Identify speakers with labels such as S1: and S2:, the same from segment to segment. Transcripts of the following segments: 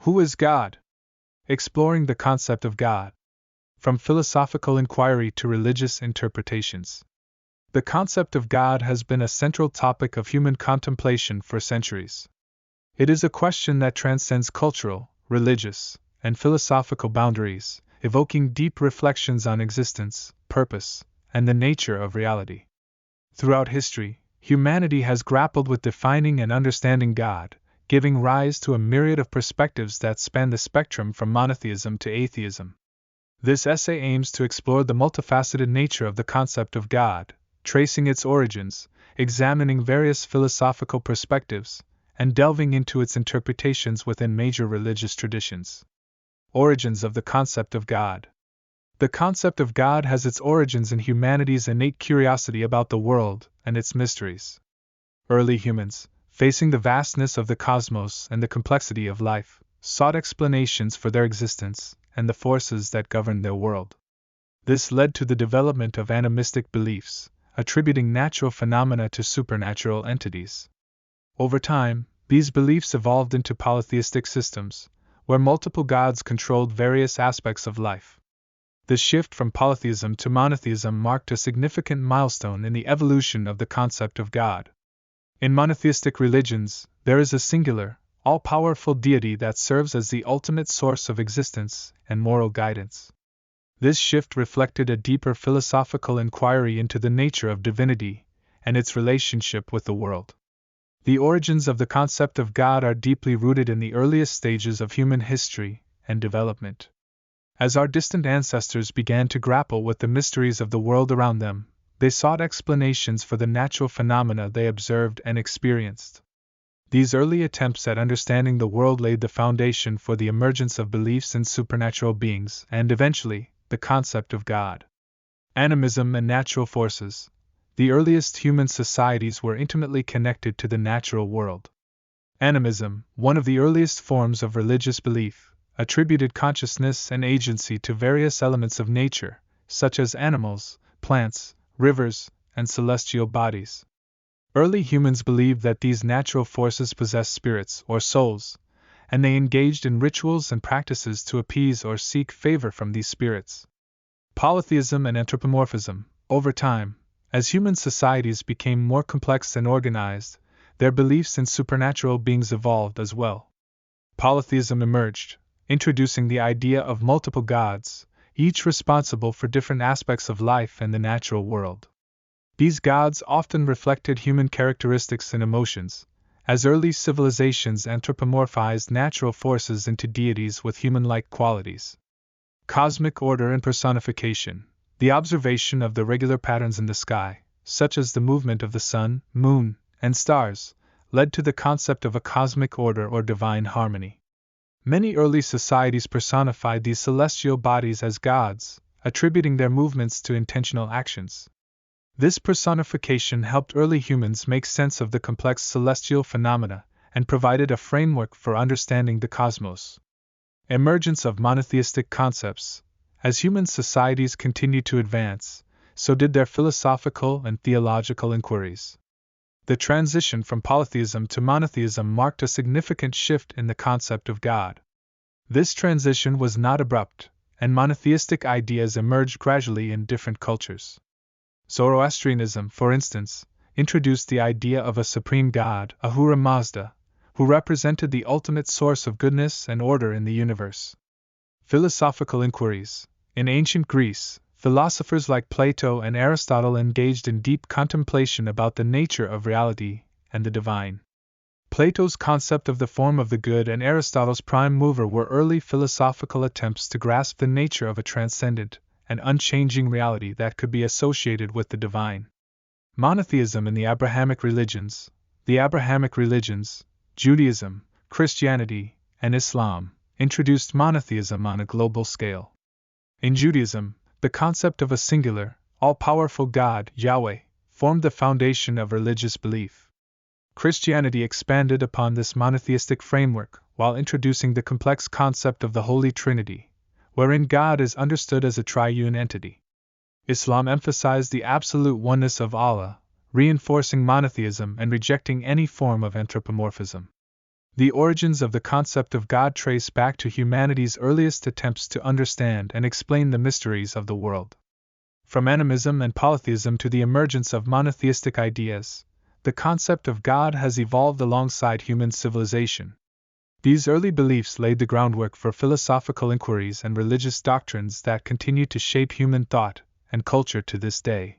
S1: Who is God? Exploring the concept of God. From philosophical inquiry to religious interpretations. The concept of God has been a central topic of human contemplation for centuries. It is a question that transcends cultural, religious, and philosophical boundaries, evoking deep reflections on existence, purpose, and the nature of reality. Throughout history, humanity has grappled with defining and understanding God, giving rise to a myriad of perspectives that span the spectrum from monotheism to atheism. This essay aims to explore the multifaceted nature of the concept of God, tracing its origins, examining various philosophical perspectives, and delving into its interpretations within major religious traditions. Origins of the concept of God. The concept of God has its origins in humanity's innate curiosity about the world and its mysteries. Early humans, facing the vastness of the cosmos and the complexity of life, sought explanations for their existence and the forces that govern their world. This led to the development of animistic beliefs, attributing natural phenomena to supernatural entities. Over time, these beliefs evolved into polytheistic systems, where multiple gods controlled various aspects of life. The shift from polytheism to monotheism marked a significant milestone in the evolution of the concept of God. In monotheistic religions, there is a singular, all-powerful deity that serves as the ultimate source of existence and moral guidance. This shift reflected a deeper philosophical inquiry into the nature of divinity and its relationship with the world. The origins of the concept of God are deeply rooted in the earliest stages of human history and development. As our distant ancestors began to grapple with the mysteries of the world around them, they sought explanations for the natural phenomena they observed and experienced. These early attempts at understanding the world laid the foundation for the emergence of beliefs in supernatural beings and, eventually, the concept of God. Animism and natural forces. The earliest human societies were intimately connected to the natural world. Animism, one of the earliest forms of religious belief, attributed consciousness and agency to various elements of nature, such as animals, plants, rivers, and celestial bodies. Early humans believed that these natural forces possessed spirits or souls, and they engaged in rituals and practices to appease or seek favor from these spirits. Polytheism and anthropomorphism. Over time, as human societies became more complex and organized, their beliefs in supernatural beings evolved as well. Polytheism emerged, introducing the idea of multiple gods, each responsible for different aspects of life and the natural world. These gods often reflected human characteristics and emotions, as early civilizations anthropomorphized natural forces into deities with human-like qualities. Cosmic order and personification. The observation of the regular patterns in the sky, such as the movement of the sun, moon, and stars, led to the concept of a cosmic order or divine harmony. Many early societies personified these celestial bodies as gods, attributing their movements to intentional actions. This personification helped early humans make sense of the complex celestial phenomena and provided a framework for understanding the cosmos. Emergence of monotheistic concepts. As human societies continued to advance, so did their philosophical and theological inquiries. The transition from polytheism to monotheism marked a significant shift in the concept of God. This transition was not abrupt, and monotheistic ideas emerged gradually in different cultures. Zoroastrianism, for instance, introduced the idea of a supreme god, Ahura Mazda, who represented the ultimate source of goodness and order in the universe. Philosophical inquiries. In ancient Greece, philosophers like Plato and Aristotle engaged in deep contemplation about the nature of reality and the divine. Plato's concept of the form of the good and Aristotle's prime mover were early philosophical attempts to grasp the nature of a transcendent and unchanging reality that could be associated with the divine. Monotheism in the Abrahamic religions. The Abrahamic religions, Judaism, Christianity, and Islam, introduced monotheism on a global scale. In Judaism, the concept of a singular, all-powerful God, Yahweh, formed the foundation of religious belief. Christianity expanded upon this monotheistic framework while introducing the complex concept of the Holy Trinity, wherein God is understood as a triune entity. Islam emphasized the absolute oneness of Allah, reinforcing monotheism and rejecting any form of anthropomorphism. The origins of the concept of God trace back to humanity's earliest attempts to understand and explain the mysteries of the world. From animism and polytheism to the emergence of monotheistic ideas, the concept of God has evolved alongside human civilization. These early beliefs laid the groundwork for philosophical inquiries and religious doctrines that continue to shape human thought and culture to this day.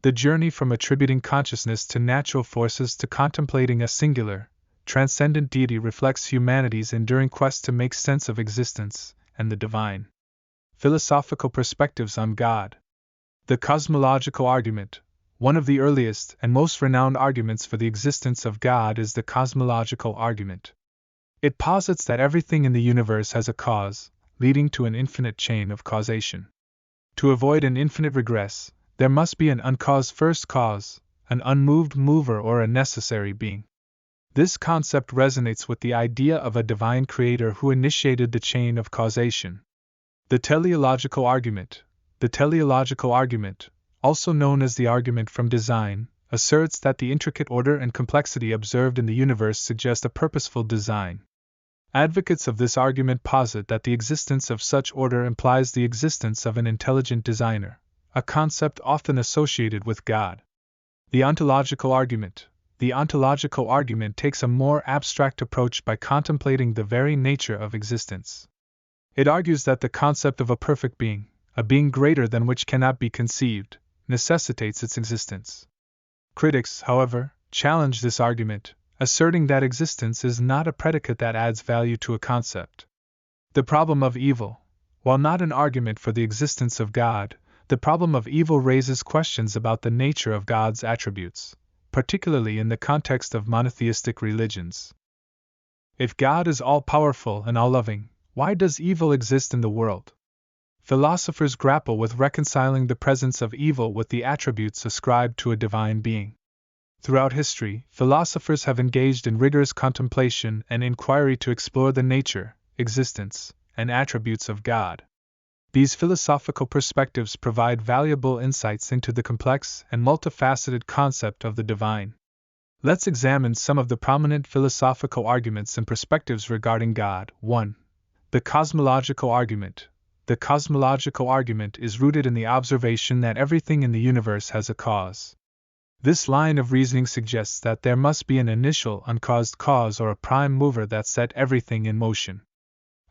S1: The journey from attributing consciousness to natural forces to contemplating a singular, transcendent deity reflects humanity's enduring quest to make sense of existence and the divine. Philosophical perspectives on God. The cosmological argument, one of the earliest and most renowned arguments for the existence of God, is the cosmological argument. It posits that everything in the universe has a cause, leading to an infinite chain of causation. To avoid an infinite regress, there must be an uncaused first cause, an unmoved mover, or a necessary being. This concept resonates with the idea of a divine creator who initiated the chain of causation. The teleological argument. The teleological argument, also known as the argument from design, asserts that the intricate order and complexity observed in the universe suggest a purposeful design. Advocates of this argument posit that the existence of such order implies the existence of an intelligent designer, a concept often associated with God. The ontological argument. The ontological argument takes a more abstract approach by contemplating the very nature of existence. It argues that the concept of a perfect being, a being greater than which cannot be conceived, necessitates its existence. Critics, however, challenge this argument, asserting that existence is not a predicate that adds value to a concept. The problem of evil. While not an argument for the existence of God, the problem of evil raises questions about the nature of God's attributes, particularly in the context of monotheistic religions. If God is all-powerful and all-loving, why does evil exist in the world? Philosophers grapple with reconciling the presence of evil with the attributes ascribed to a divine being. Throughout history, philosophers have engaged in rigorous contemplation and inquiry to explore the nature, existence, and attributes of God. These philosophical perspectives provide valuable insights into the complex and multifaceted concept of the divine. Let's examine some of the prominent philosophical arguments and perspectives regarding God. 1. The cosmological argument. The cosmological argument is rooted in the observation that everything in the universe has a cause. This line of reasoning suggests that there must be an initial uncaused cause or a prime mover that set everything in motion.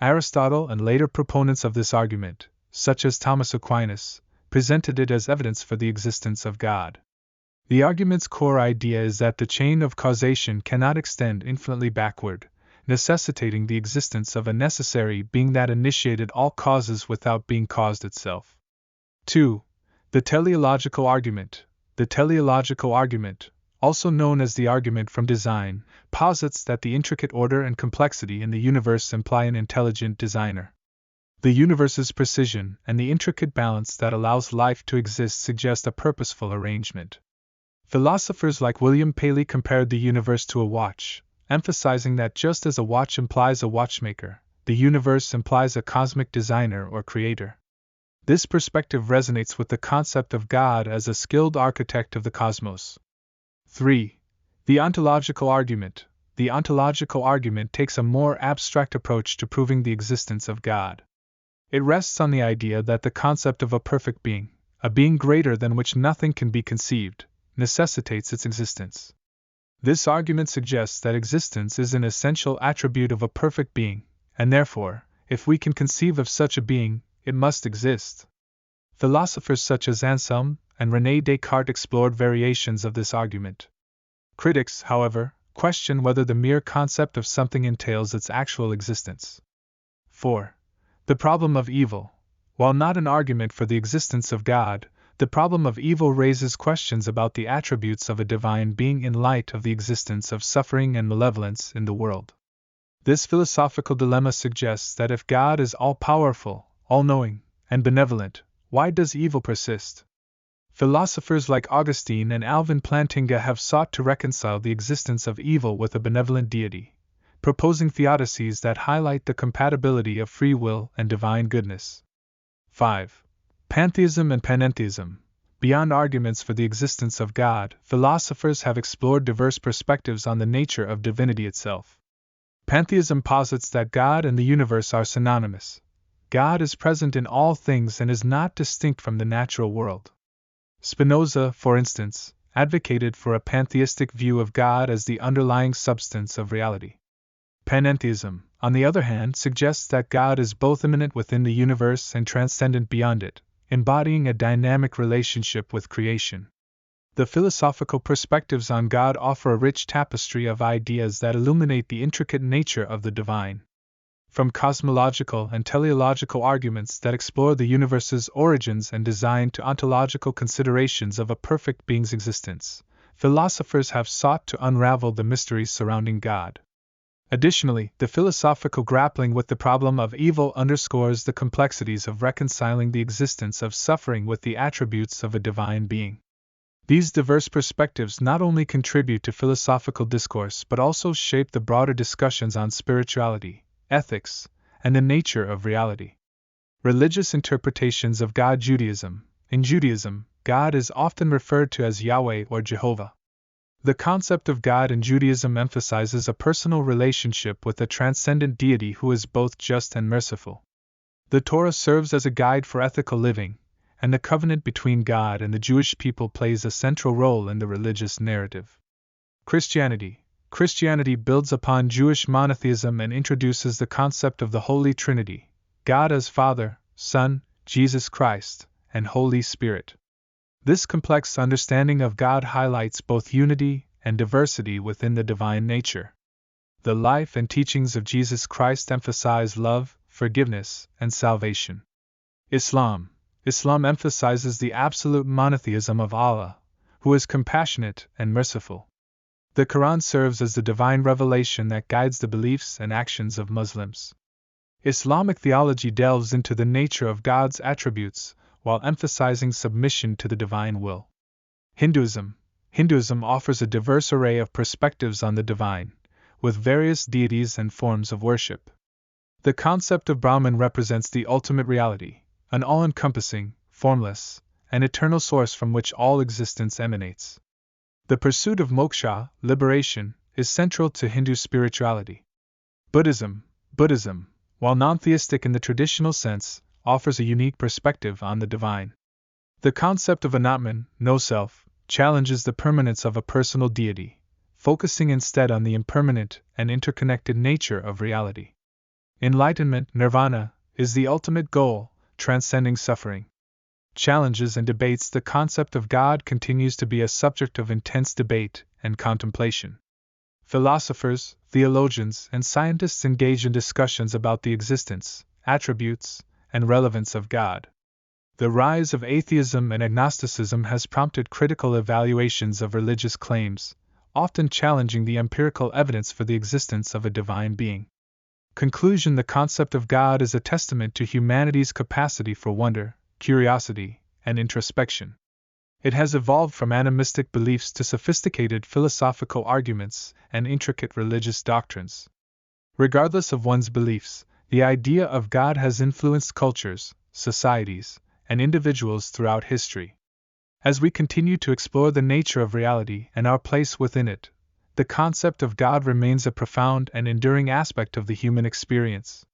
S1: Aristotle and later proponents of this argument, such as Thomas Aquinas, presented it as evidence for the existence of God. The argument's core idea is that the chain of causation cannot extend infinitely backward, necessitating the existence of a necessary being that initiated all causes without being caused itself. 2. The teleological argument. The teleological argument, also known as the argument from design, posits that the intricate order and complexity in the universe imply an intelligent designer. The universe's precision and the intricate balance that allows life to exist suggest a purposeful arrangement. Philosophers like William Paley compared the universe to a watch, emphasizing that just as a watch implies a watchmaker, the universe implies a cosmic designer or creator. This perspective resonates with the concept of God as a skilled architect of the cosmos. 3. The ontological argument. The ontological argument takes a more abstract approach to proving the existence of God. It rests on the idea that the concept of a perfect being, a being greater than which nothing can be conceived, necessitates its existence. This argument suggests that existence is an essential attribute of a perfect being, and therefore, if we can conceive of such a being, it must exist. Philosophers such as Anselm and René Descartes explored variations of this argument. Critics, however, question whether the mere concept of something entails its actual existence. 4. The problem of evil. While not an argument for the existence of God, the problem of evil raises questions about the attributes of a divine being in light of the existence of suffering and malevolence in the world. This philosophical dilemma suggests that if God is all-powerful, all-knowing, and benevolent, why does evil persist? Philosophers like Augustine and Alvin Plantinga have sought to reconcile the existence of evil with a benevolent deity, proposing theodicies that highlight the compatibility of free will and divine goodness. 5. Pantheism and panentheism. Beyond arguments for the existence of God, philosophers have explored diverse perspectives on the nature of divinity itself. Pantheism posits that God and the universe are synonymous. God is present in all things and is not distinct from the natural world. Spinoza, for instance, advocated for a pantheistic view of God as the underlying substance of reality. Panentheism, on the other hand, suggests that God is both immanent within the universe and transcendent beyond it, embodying a dynamic relationship with creation. The philosophical perspectives on God offer a rich tapestry of ideas that illuminate the intricate nature of the divine. From cosmological and teleological arguments that explore the universe's origins and design to ontological considerations of a perfect being's existence, philosophers have sought to unravel the mysteries surrounding God. Additionally, the philosophical grappling with the problem of evil underscores the complexities of reconciling the existence of suffering with the attributes of a divine being. These diverse perspectives not only contribute to philosophical discourse but also shape the broader discussions on spirituality, ethics, and the nature of reality. Religious interpretations of God. Judaism. In Judaism, God is often referred to as Yahweh or Jehovah. The concept of God in Judaism emphasizes a personal relationship with a transcendent deity who is both just and merciful. The Torah serves as a guide for ethical living, and the covenant between God and the Jewish people plays a central role in the religious narrative. Christianity builds upon Jewish monotheism and introduces the concept of the Holy Trinity, God as Father, Son, Jesus Christ, and Holy Spirit. This complex understanding of God highlights both unity and diversity within the divine nature. The life and teachings of Jesus Christ emphasize love, forgiveness, and salvation. Islam emphasizes the absolute monotheism of Allah, who is compassionate and merciful. The Quran serves as the divine revelation that guides the beliefs and actions of Muslims. Islamic theology delves into the nature of God's attributes, while emphasizing submission to the divine will. Hinduism offers a diverse array of perspectives on the divine, with various deities and forms of worship. The concept of Brahman represents the ultimate reality, an all-encompassing, formless, and eternal source from which all existence emanates. The pursuit of moksha, liberation, is central to Hindu spirituality. Buddhism, while non-theistic in the traditional sense, offers a unique perspective on the divine. The concept of anatman, no self, challenges the permanence of a personal deity, focusing instead on the impermanent and interconnected nature of reality. Enlightenment, nirvana, is the ultimate goal, transcending suffering. Challenges and debates. The concept of God continues to be a subject of intense debate and contemplation. Philosophers, theologians, and scientists engage in discussions about the existence, attributes, and relevance of God. The rise of atheism and agnosticism has prompted critical evaluations of religious claims, often challenging the empirical evidence for the existence of a divine being. Conclusion. The concept of God is a testament to humanity's capacity for wonder, curiosity, and introspection. It has evolved from animistic beliefs to sophisticated philosophical arguments and intricate religious doctrines. Regardless of one's beliefs, the idea of God has influenced cultures, societies, and individuals throughout history. As we continue to explore the nature of reality and our place within it, the concept of God remains a profound and enduring aspect of the human experience.